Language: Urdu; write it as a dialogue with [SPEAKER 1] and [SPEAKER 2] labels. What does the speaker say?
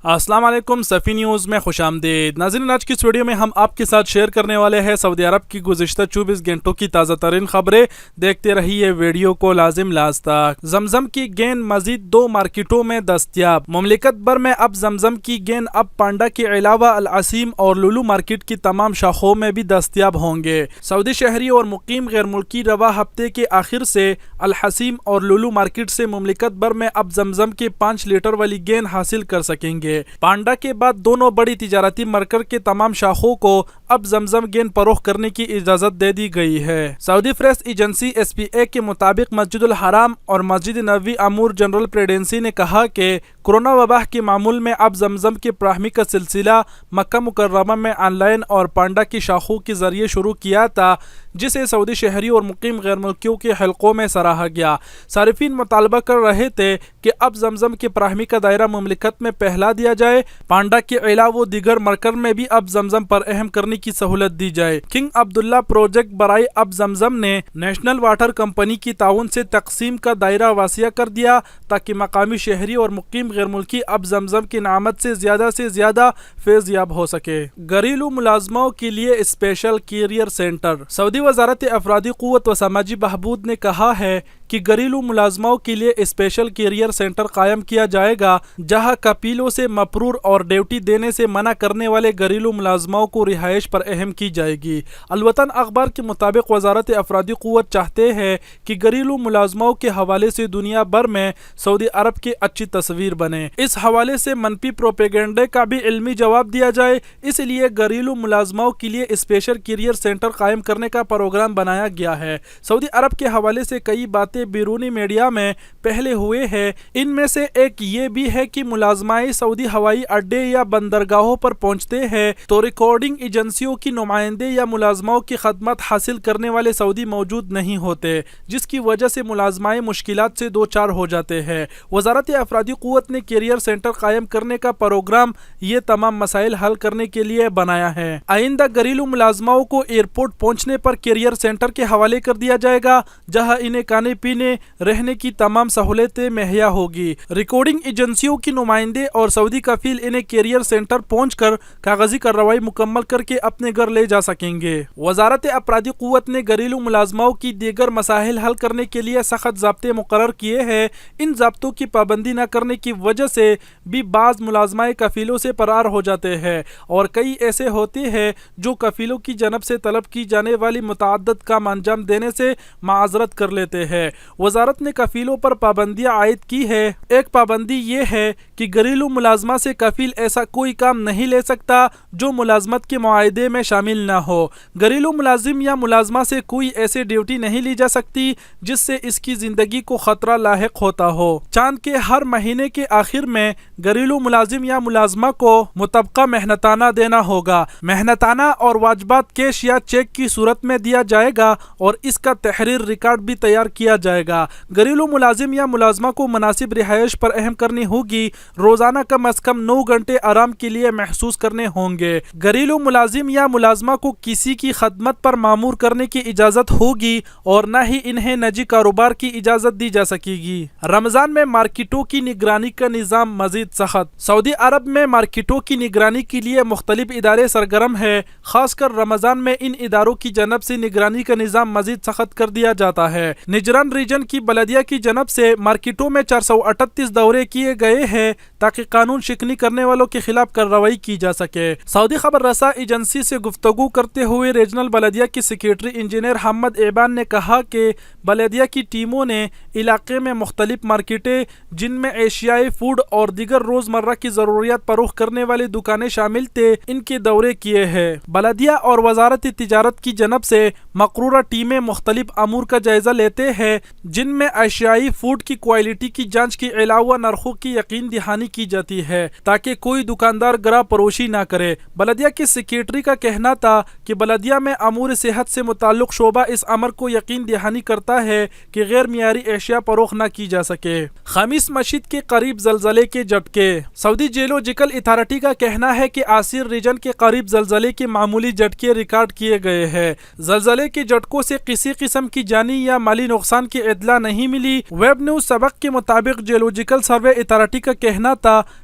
[SPEAKER 1] السلام علیکم، صفی نیوز میں خوش آمدید ناظرین۔ آج کی اس ویڈیو میں ہم آپ کے ساتھ شیئر کرنے والے ہیں سعودی عرب کی گزشتہ 24 گھنٹوں کی تازہ ترین خبریں۔ دیکھتے رہیے ویڈیو کو لازم لاز تک۔ زمزم کی گیند مزید 2 مارکیٹوں میں دستیاب۔ مملکت بھر میں اب زمزم کی گیند اب پانڈا کے علاوہ العسیم اور لولو مارکیٹ کی تمام شاخوں میں بھی دستیاب ہوں گے۔ سعودی شہری اور مقیم غیر ملکی رواں ہفتے کے آخر سے الحسیم اور لولو مارکیٹ سے مملکت بھر میں اب زمزم کے 5 لیٹر والی گیند حاصل کر سکیں گے۔ پانڈا کے بعد دونوں بڑی تجارتی مرکز کے تمام شاخوں کو اب زمزم گیند فروخت کرنے کی اجازت دے دی گئی ہے۔ سعودی پریس ایجنسی SPA کے مطابق مسجد الحرام اور مسجد نبوی امور جنرل پریزیڈنسی نے کہا کہ کورونا وبا کے معمول میں اب زمزم کی فراہمی کا سلسلہ مکہ مکرمہ میں آن لائن اور پانڈا کی شاخوں کے ذریعے شروع کیا تھا، جسے سعودی شہری اور مقیم غیر ملکیوں کے حلقوں میں سراہا گیا۔ صارفین مطالبہ کر رہے تھے کہ اب زمزم کی فراہمی کا دائرہ مملکت میں پھیلا دیا جائے، پانڈا کے علاوہ دیگر مرکز میں بھی اب زمزم پر اہم کرنے کی سہولت دی جائے۔ کنگ عبداللہ پروجیکٹ برائے اب زمزم نے نیشنل واٹر کمپنی کی تعاون سے تقسیم کا دائرہ وسیع کر دیا تاکہ مقامی شہری اور مقیم غیر ملکی اب زمزم کی نعمت سے زیادہ فیض یاب ہو سکے۔ گھریلو ملازموں کے لیے اسپیشل کیریئر سینٹر۔ سعودی وزارت افرادی قوت و سماجی بہبود نے کہا ہے کہ گھریلو ملازموں کے لیے اسپیشل کیریئر سینٹر قائم کیا جائے گا، جہاں کفیلوں سے مفرور اور ڈیوٹی دینے سے منع کرنے والے گھریلو ملازموں کو رہائش پر اہم کی جائے گی۔ الوطن اخبار کے مطابق وزارت افرادی قوت چاہتے ہیں کہ گھریلو ملازموں کے حوالے سے دنیا بھر میں سعودی عرب کی اچھی تصویر بنے۔ اس حوالے سے منفی پروپیگنڈے کا بھی علمی جواب دیا جائے، اس لیے گھریلو ملازموں کے لیے اسپیشل کیریئر سینٹر قائم کرنے کا پروگرام بنایا گیا ہے۔ سعودی عرب کے حوالے سے کئی باتیں بیرونی میڈیا میں پہلے ہوئے ہیں، ان میں سے ایک یہ بھی ہے کہ ملازمائیں سعودی ہوائی اڈے یا بندرگاہوں پر پہنچتے ہیں تو ریکارڈنگ ایجنسیوں کی نمائندے یا ملازموں کی خدمات حاصل کرنے والے سعودی موجود نہیں ہوتے، جس کی وجہ سے ملازمائیں مشکلات سے دوچار ہو جاتے ہیں۔ وزارت افرادی قوت نے کیریئر سینٹر قائم کرنے کا پروگرام یہ تمام مسائل حل کرنے کے لیے بنایا ہے۔ آئندہ گھریلو ملازموں کو ایئرپورٹ پہنچنے پر کیریئر سینٹر کے حوالے کر دیا جائے گا، جہاں انہیں کھانے پینے رہنے کی تمام سہولتیں مہیا ہوگی۔ ریکارڈنگ ایجنسیوں کی نمائندے اور سعودی کفیل انہیں کیریئر سینٹر پہنچ کر کاغذی کارروائی مکمل کر کے اپنے گھر لے جا سکیں گے۔ وزارت افرادی قوت نے گھریلو ملازموں کی دیگر مسائل حل کرنے کے لیے سخت ضابطے مقرر کیے ہیں۔ ان ضابطوں کی پابندی نہ کرنے کی وجہ سے بھی بعض ملازمائیں کفیلوں سے فرار ہو جاتے ہیں، اور کئی ایسے ہوتے ہیں جو کفیلوں کی جانب سے طلب کی جانے والی متعدد کام انجام دینے سے معذرت کر لیتے ہیں۔ وزارت نے کفیلوں پر پابندیاں عائد کی ہے۔ ایک پابندی یہ ہے کہ گھریلو ملازمہ سے کفیل ایسا کوئی کام نہیں لے سکتا جو ملازمت کے معاہدے میں شامل نہ ہو۔ گھریلو ملازم یا ملازمہ سے کوئی ایسی ڈیوٹی نہیں لی جا سکتی جس سے اس کی زندگی کو خطرہ لاحق ہوتا ہو۔ چاند کے ہر مہینے کے آخر میں گھریلو ملازم یا ملازمہ کو مطابقہ محنتانہ دینا ہوگا۔ محنتانہ اور واجبات کیش یا چیک کی صورت میں دیا جائے گا اور اس کا تحریر ریکارڈ بھی تیار کیا جائے گا۔ گھریلو ملازم یا ملازمہ کو مناسب رہائش پر اہم کرنی ہوگی۔ روزانہ کم از کم 9 گھنٹے آرام کے لیے محسوس کرنے ہوں گے۔ گھریلو ملازم یا ملازمہ کو کسی کی خدمت پر مامور کرنے کی اجازت ہوگی اور نہ ہی انہیں نجی کاروبار کی اجازت دی جا سکے گی۔ رمضان میں مارکیٹوں کی نگرانی کا نظام مزید سخت۔ سعودی عرب میں مارکیٹوں کی نگرانی کے لیے مختلف ادارے سرگرم ہیں۔ خاص کر رمضان میں ان اداروں کی جانب سے نگرانی کا نظام مزید سخت کر دیا جاتا ہے۔ نجران ریجن کی بلدیہ کی جانب سے مارکیٹوں میں 438 دورے کیے گئے ہیں تاکہ قانون شکنی کرنے والوں کے خلاف کارروائی کی جا سکے۔ سعودی خبر رساں ایجنسی سے گفتگو کرتے ہوئے ریجنل بلدیہ کی سیکریٹری انجینئر حمد ایبان نے کہا کہ بلدیہ کی ٹیموں نے علاقے میں مختلف مارکیٹیں، جن میں ایشیائی فوڈ اور دیگر روزمرہ کی ضروریات فروخت کرنے والی دکانیں شامل تھے، ان کے دورے کیے ہیں۔ بلدیہ اور وزارت تجارت کی جانب سے مقررہ ٹیمیں مختلف امور کا جائزہ لیتے ہیں، جن میں ایشیائی فوڈ کی کوالٹی کی جانچ کے علاوہ نرخوں کی یقین دہانی کی جاتی ہے تاکہ کوئی دکاندار گرا فروشی نہ کرے۔ بلدیہ کے سیکریٹری کا کہنا تھا کہ بلدیہ میں امور صحت سے متعلق شعبہ اس امر کو یقین دہانی کرتا ہے کہ غیر معیاری اشیاء فروخت نہ کی جا سکے۔ خمیس مسجد کے قریب زلزلے کے جھٹکے۔ سعودی جیولوجیکل اتھارٹی کا کہنا ہے کہ عاصر ریجن کے قریب زلزلے کے معمولی جھٹکے ریکارڈ کیے گئے ہیں۔ زلزلے کے جھٹکوں سے کسی قسم کی جانی یا مالی نقصان کی اطلاع نہیں ملی۔ ویب نیوز سبق کے مطابق جیولوجیکل سروے اتھارٹی کا کہنا تھا